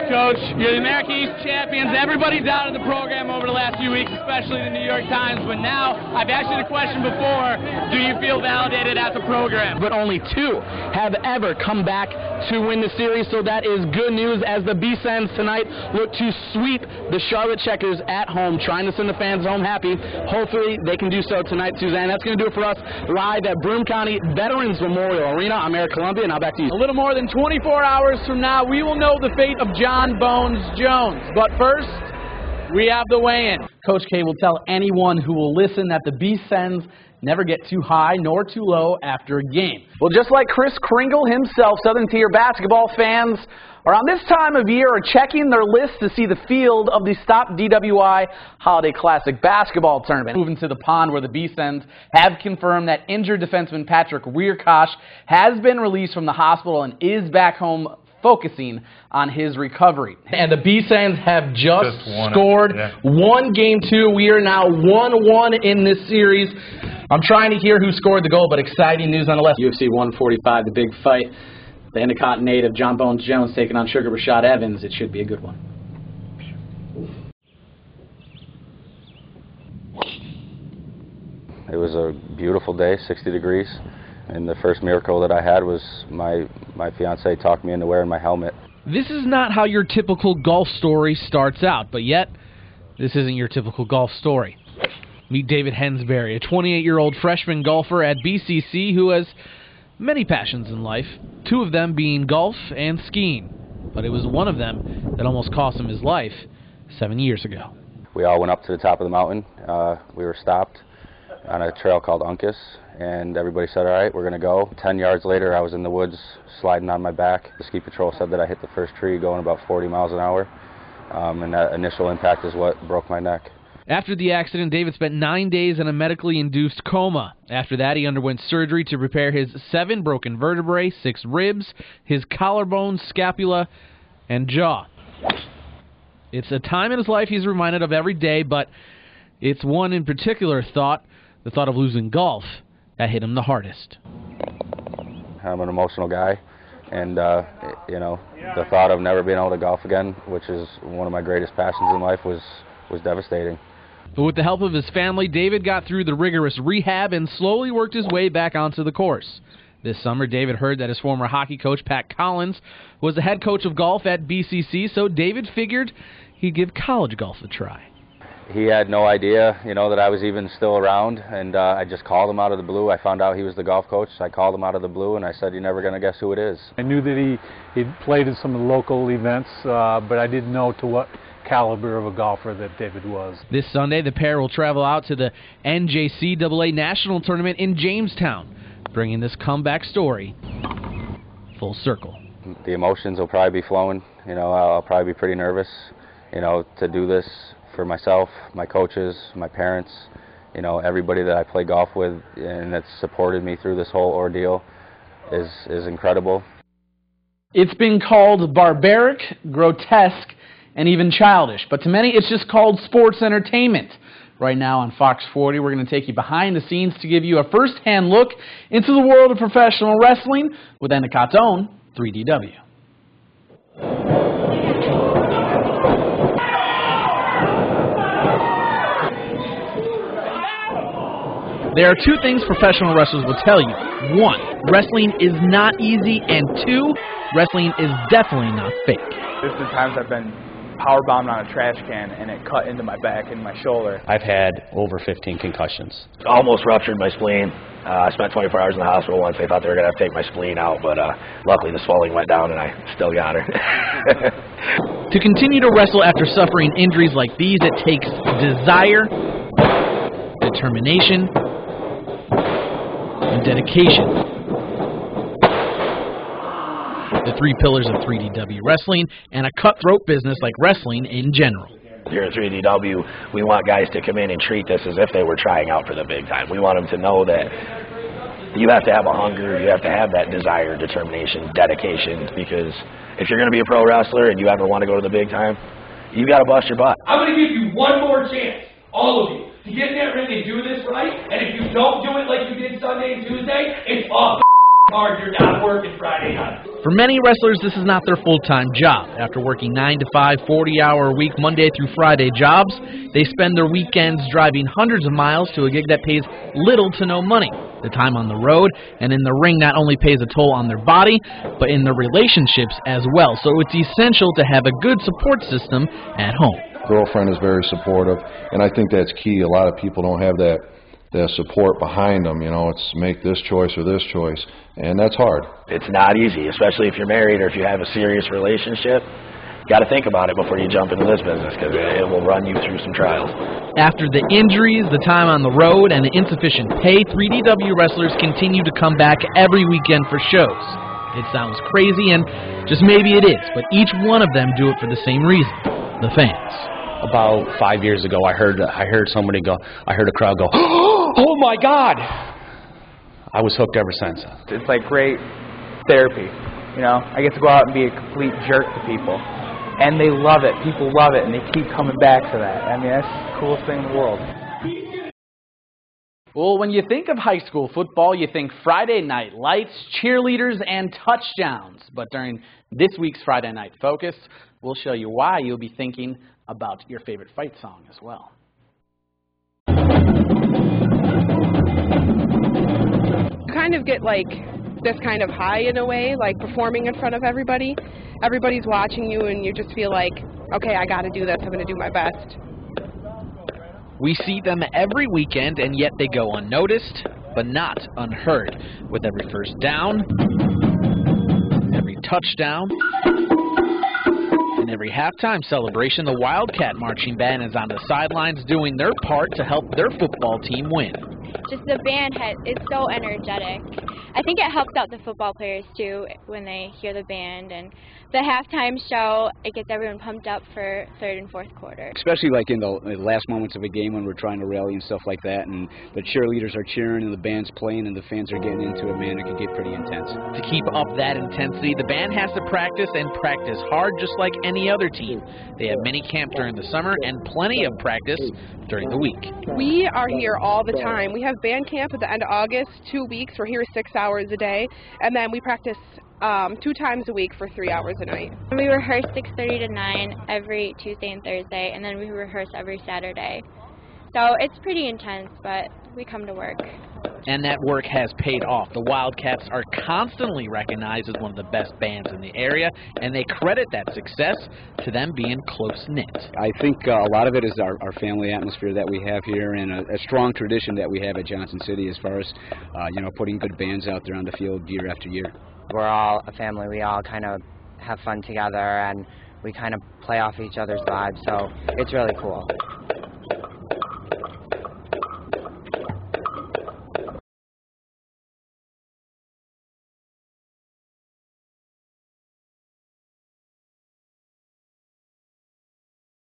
Coach, you're the American East champions. Everybody doubted the program over the last few weeks, especially the New York Times. But now, I've asked you the question before, do you feel validated at the program? But only 2 have ever come back to win the series, so that is good news as the B-Sens tonight look to sweep the Charlotte Checkers at home, trying to send the fans home happy. Hopefully, they can do so tonight, Suzanne. That's going to do it for us live at Broome County Veterans Memorial Arena. I'm Erik Columbia, now back to you. A little more than 24 hours from now, we will know the fate of John Bones Jones. But first, we have the weigh-in. Coach K will tell anyone who will listen that the B-Sens never get too high nor too low after a game. Well, just like Chris Kringle himself, Southern Tier basketball fans around this time of year are checking their list to see the field of the Stop DWI Holiday Classic basketball tournament. Moving to the pond where the B-Sens have confirmed that injured defenseman Patrick Weirkosh has been released from the hospital and is back home focusing on his recovery. And the B-Sens have just scored one game 2. We are now 1-1 in this series. I'm trying to hear who scored the goal, but exciting news nonetheless. UFC 145, the big fight. The Endicott native John Bones Jones taking on Sugar Rashad Evans. It should be a good one. It was a beautiful day, 60 degrees. And the first miracle that I had was my fiancée talked me into wearing my helmet. This is not how your typical golf story starts out, but yet this isn't your typical golf story. Meet David Hensbury, a 28-year-old freshman golfer at BCC who has many passions in life, 2 of them being golf and skiing. But it was one of them that almost cost him his life 7 years ago. We all went up to the top of the mountain. We were stopped on a trail called Uncas, and everybody said, all right, we're going to go. 10 yards later, I was in the woods sliding on my back. The ski patrol said that I hit the first tree going about 40 miles an hour, and that initial impact is what broke my neck. After the accident, David spent 9 days in a medically induced coma. After that, he underwent surgery to repair his 7 broken vertebrae, 6 ribs, his collarbone, scapula, and jaw. It's a time in his life he's reminded of every day, but it's one in particular thought, the thought of losing golf, that hit him the hardest. I'm an emotional guy, and you know, the thought of never being able to golf again, which is one of my greatest passions in life, was devastating. But with the help of his family, David got through the rigorous rehab and slowly worked his way back onto the course. This summer, David heard that his former hockey coach, Pat Collins, was the head coach of golf at BCC, so David figured he'd give college golf a try. He had no idea, you know, that I was even still around, and I just called him out of the blue. I found out he was the golf coach. I called him out of the blue, and I said, you're never going to guess who it is. I knew that he'd played in some local events, but I didn't know to what caliber of a golfer that David was. This Sunday, the pair will travel out to the NJCAA National Tournament in Jamestown, bringing this comeback story full circle. The emotions will probably be flowing. You know, I'll probably be pretty nervous, you know, to do this for myself, my coaches, my parents, you know, everybody that I play golf with and that's supported me through this whole ordeal is incredible. It's been called barbaric, grotesque, and even childish, but to many it's just called sports entertainment. Right now on Fox 40, we're going to take you behind the scenes to give you a first-hand look into the world of professional wrestling with Endicott's own 3DW. There are 2 things professional wrestlers will tell you. 1, wrestling is not easy, and 2, wrestling is definitely not fake. There's been times I've been powerbombed on a trash can and it cut into my back and my shoulder. I've had over 15 concussions. Almost ruptured my spleen. I spent 24 hours in the hospital once. They thought they were going to have to take my spleen out, but luckily the swelling went down and I still got her. To continue to wrestle after suffering injuries like these, it takes desire, determination, and dedication. The 3 pillars of 3DW wrestling and a cutthroat business like wrestling in general. Here at 3DW, we want guys to come in and treat this as if they were trying out for the big time. We want them to know that you have to have a hunger, you have to have that desire, determination, dedication, because if you're going to be a pro wrestler and you ever want to go to the big time, you got to bust your butt. I'm going to give you one more chance, all of you, to get in that ring and do this right, and if you don't do it like you did Sunday and Tuesday, it's all hard. You're not working Friday night. For many wrestlers, this is not their full-time job. After working 9 to 5, 40-hour-a-week, Monday through Friday jobs, they spend their weekends driving hundreds of miles to a gig that pays little to no money. The time on the road and in the ring not only pays a toll on their body, but in their relationships as well. So it's essential to have a good support system at home. Girlfriend is very supportive, and I think that's key. A lot of people don't have that support behind them. You know, it's make this choice or this choice, and that's hard. It's not easy, especially if you're married or if you have a serious relationship. You got to think about it before you jump into this business, because it will run you through some trials. After the injuries, the time on the road, and the insufficient pay, 3DW wrestlers continue to come back every weekend for shows. It sounds crazy, and just maybe it is, but each one of them do it for the same reason: the fans. About 5 years ago, I heard somebody go. I heard a crowd go, "Oh my God!" I was hooked ever since. It's like great therapy. You know, I get to go out and be a complete jerk to people, and they love it. People love it, and they keep coming back to that. I mean, that's the coolest thing in the world. Well, when you think of high school football, you think Friday night lights, cheerleaders, and touchdowns. But during this week's Friday Night Focus, we'll show you why you'll be thinking about your favorite fight song as well. You kind of get like this kind of high in a way, like performing in front of everybody. Everybody's watching you and you just feel like, okay, I got to do this. I'm going to do my best. We see them every weekend, and yet they go unnoticed, but not unheard. With every first down, every touchdown, and every halftime celebration, the Wildcat Marching Band is on the sidelines doing their part to help their football team win. Just the band is so energetic. I think it helps out the football players too when they hear the band, and the halftime show, it gets everyone pumped up for third and fourth quarter. Especially like in the last moments of a game when we're trying to rally and stuff like that, and the cheerleaders are cheering and the band's playing and the fans are getting into it, man, it can get pretty intense. To keep up that intensity, the band has to practice and practice hard just like any other team. They have mini camp during the summer and plenty of practice during the week. We are here all the time. We have band camp at the end of August, 2 weeks. We're here 6 hours a day, and then we practice 2 times a week for 3 hours a night. We rehearse 6:30 to 9 every Tuesday and Thursday, and then we rehearse every Saturday. So it's pretty intense, but we come to work. And that work has paid off. The Wildcats are constantly recognized as one of the best bands in the area, and they credit that success to them being close-knit. I think a lot of it is our family atmosphere that we have here, and a strong tradition that we have at Johnson City as far as putting good bands out there on the field year after year. We're all a family. We all kind of have fun together, and we kind of play off each other's vibes, so it's really cool.